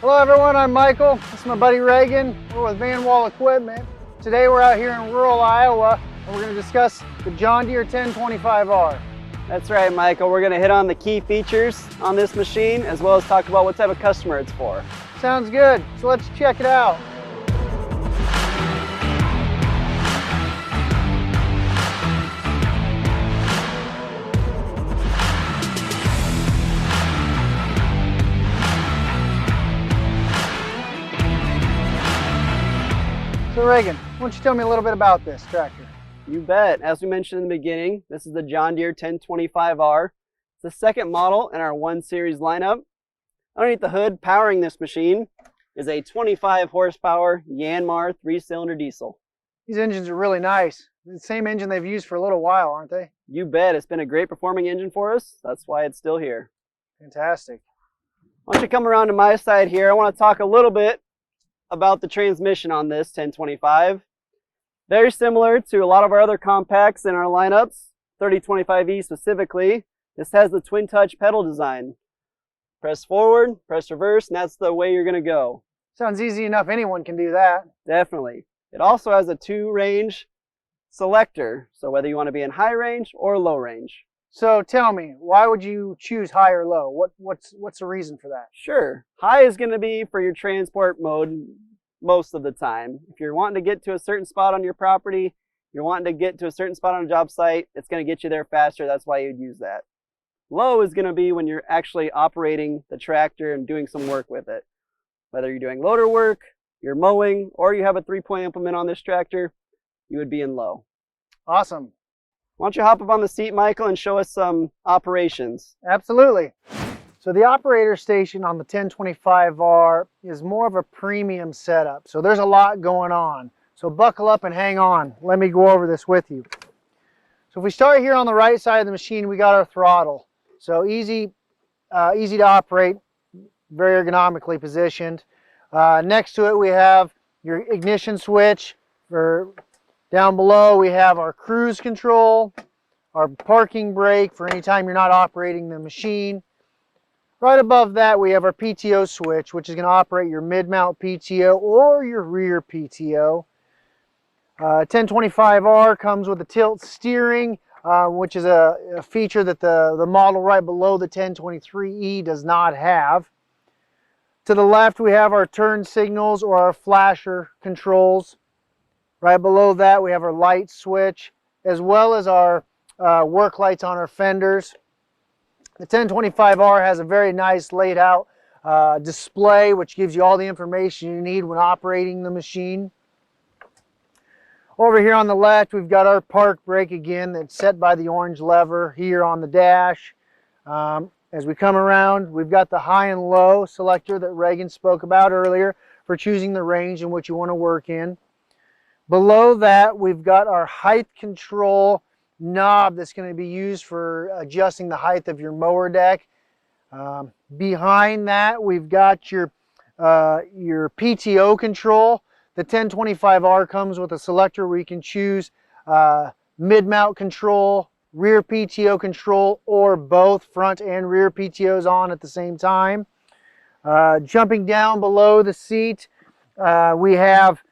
Hello everyone, I'm Michael. This is my buddy Reagan. We're with Van Wall Equipment. Today we're out here in rural Iowa and we're going to discuss the John Deere 1025R. That's right, Michael. We're going to hit on the key features on this machine as well as talk about what type of customer it's for. Sounds good. So let's check it out. So Reagan, why don't you tell me a little bit about this tractor? You bet. As we mentioned in the beginning, this is the John Deere 1025R. It's the second model in our 1 Series lineup. Underneath the hood, powering this machine, is a 25 horsepower Yanmar 3-cylinder diesel. These engines are really nice. The same engine they've used for a little while, aren't they? You bet. It's been a great performing engine for us. That's why it's still here. Fantastic. Why don't you come around to my side here? I want to talk a little bit about the transmission on this 1025. Very similar to a lot of our other compacts in our lineups, 3025E specifically. This has the twin touch pedal design. Press forward, press reverse, and that's the way you're going to go. Sounds easy enough. Anyone can do that. Definitely. It also has a 2-range selector, so whether you want to be in high range or low range. So tell me, why would you choose high or low? What's the reason for that? Sure. High is going to be for your transport mode most of the time. If you're wanting to get to a certain spot on your property, you're wanting to get to a certain spot on a job site, it's going to get you there faster. That's why you'd use that. Low is going to be when you're actually operating the tractor and doing some work with it. Whether you're doing loader work, you're mowing, or you have a 3-point implement on this tractor, you would be in low. Awesome. Why don't you hop up on the seat, Michael, and show us some operations? Absolutely. So the operator station on the 1025R is more of a premium setup. So there's a lot going on. So buckle up and hang on. Let me go over this with you. So if we start here on the right side of the machine, we got our throttle. So easy to operate, very ergonomically positioned. Next to it we have your ignition switch. Down below we have our cruise control, our parking brake for any time you're not operating the machine. Right above that we have our PTO switch, which is going to operate your mid-mount PTO or your rear PTO. 1025R comes with a tilt steering, which is a feature that the model right below the 1023E does not have. To the left we have our turn signals or our flasher controls. Right below that we have our light switch, as well as our work lights on our fenders. The 1025R has a very nice laid out display, which gives you all the information you need when operating the machine. Over here on the left, we've got our park brake again that's set by the orange lever here on the dash. As we come around, we've got the high and low selector that Reagan spoke about earlier for choosing the range in which you want to work in. Below that, we've got our height control knob that's going to be used for adjusting the height of your mower deck. Behind that, we've got your PTO control. The 1025R comes with a selector where you can choose mid-mount control, rear PTO control, or both front and rear PTOs on at the same time. Jumping down below the seat, we have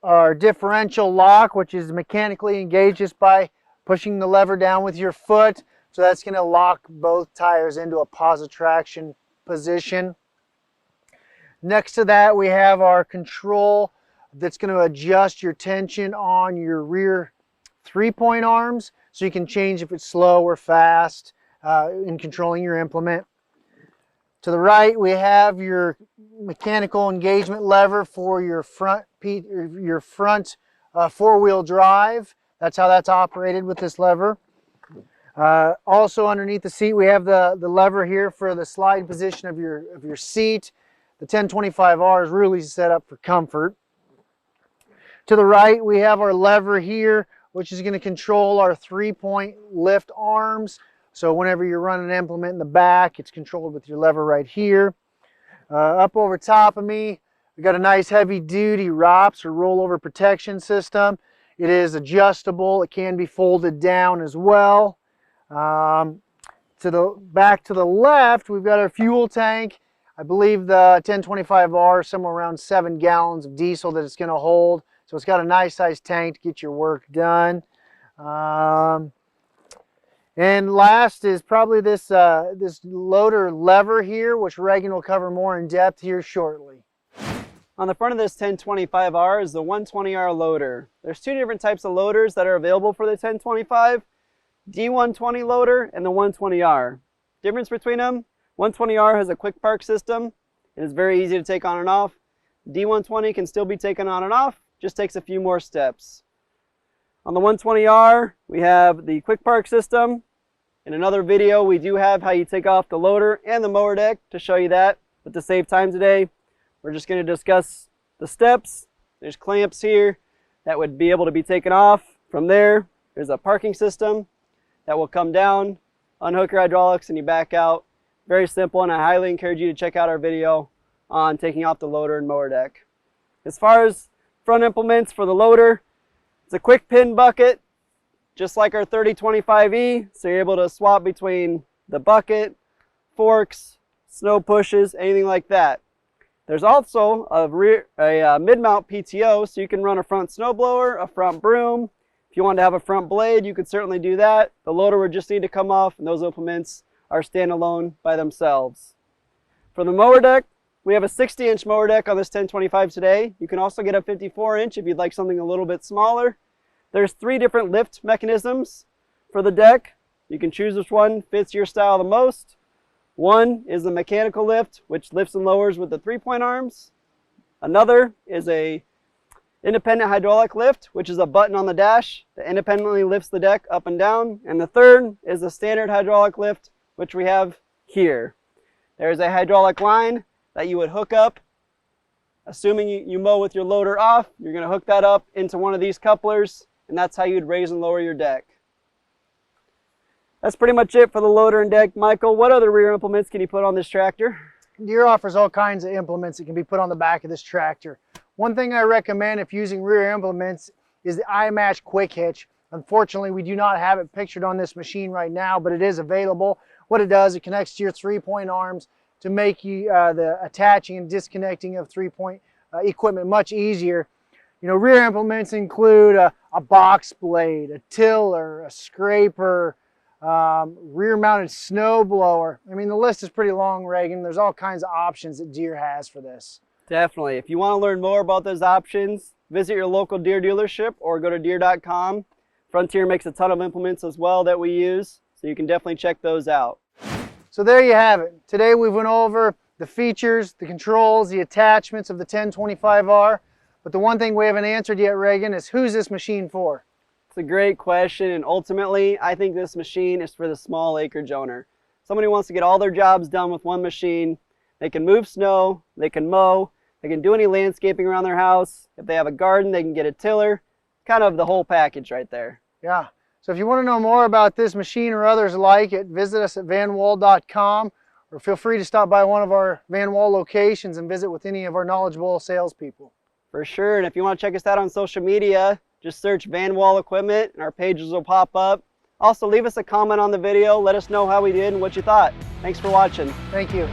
our differential lock, which is mechanically engaged just by pushing the lever down with your foot. So that's going to lock both tires into a positive traction position. Next to that, we have our control that's going to adjust your tension on your rear 3-point arms, so you can change if it's slow or fast in controlling your implement. To the right, we have your mechanical engagement lever for your front 4-wheel drive. That's how that's operated with this lever. Also underneath the seat, we have the lever here for the slide position of your seat. The 1025R is really set up for comfort. To the right, we have our lever here, which is going to control our 3-point lift arms. So whenever you're running an implement in the back, it's controlled with your lever right here. Up over top of me, we got a nice heavy duty ROPS or rollover protection system. It is adjustable. It can be folded down as well. Back to the left, we've got our fuel tank. I believe the 1025R is somewhere around 7 gallons of diesel that it's going to hold. So it's got a nice sized tank to get your work done. And last is probably this loader lever here, which Reagan will cover more in depth here shortly. On the front of this 1025R is the 120R loader. There's two different types of loaders that are available for the 1025, D120 loader and the 120R. Difference between them, 120R has a quick park system and it's very easy to take on and off. D120 can still be taken on and off, just takes a few more steps. On the 120R, we have the quick park system. In another video, we do have how you take off the loader and the mower deck to show you that. But to save time today, we're just going to discuss the steps. There's clamps here that would be able to be taken off. From there, there's a parking system that will come down, unhook your hydraulics, and you back out. Very simple, and I highly encourage you to check out our video on taking off the loader and mower deck. As far as front implements for the loader, it's a quick pin bucket, just like our 3025E, so you're able to swap between the bucket, forks, snow pushes, anything like that. There's also a mid-mount PTO, so you can run a front snowblower, a front broom. If you want to have a front blade, you could certainly do that. The loader would just need to come off, and those implements are standalone by themselves. For the mower deck, we have a 60-inch mower deck on this 1025 today. You can also get a 54-inch if you'd like something a little bit smaller. There's 3 different lift mechanisms for the deck. You can choose which one fits your style the most. One is the mechanical lift, which lifts and lowers with the 3-point arms. Another is a independent hydraulic lift, which is a button on the dash that independently lifts the deck up and down. And the third is a standard hydraulic lift, which we have here. There's a hydraulic line that you would hook up. Assuming you mow with your loader off, you're going to hook that up into one of these couplers, and that's how you'd raise and lower your deck. That's pretty much it for the loader and deck. Michael, what other rear implements can you put on this tractor? Deere offers all kinds of implements that can be put on the back of this tractor. One thing I recommend if using rear implements is the iMatch Quick Hitch. Unfortunately, we do not have it pictured on this machine right now, but it is available. What it does, it connects to your 3-point arms to make you the attaching and disconnecting of 3-point equipment much easier. You know, rear implements include a box blade, a tiller, a scraper, rear mounted snow blower. I mean, the list is pretty long, Reagan. There's all kinds of options that Deere has for this. Definitely. If you want to learn more about those options, visit your local Deere dealership or go to Deere.com. Frontier makes a ton of implements as well that we use, so you can definitely check those out. So there you have it. Today we went over the features, the controls, the attachments of the 1025R. But the one thing we haven't answered yet, Reagan, is who's this machine for? It's a great question, and ultimately I think this machine is for the small acreage owner. Somebody who wants to get all their jobs done with one machine. They can move snow, they can mow, they can do any landscaping around their house. If they have a garden, they can get a tiller. Kind of the whole package right there. Yeah. So if you want to know more about this machine or others like it, visit us at vanwall.com, or feel free to stop by one of our Van Wall locations and visit with any of our knowledgeable salespeople. For sure. And if you want to check us out on social media, just search Van Wall Equipment and our pages will pop up. Also, leave us a comment on the video. Let us know how we did and what you thought. Thanks for watching. Thank you.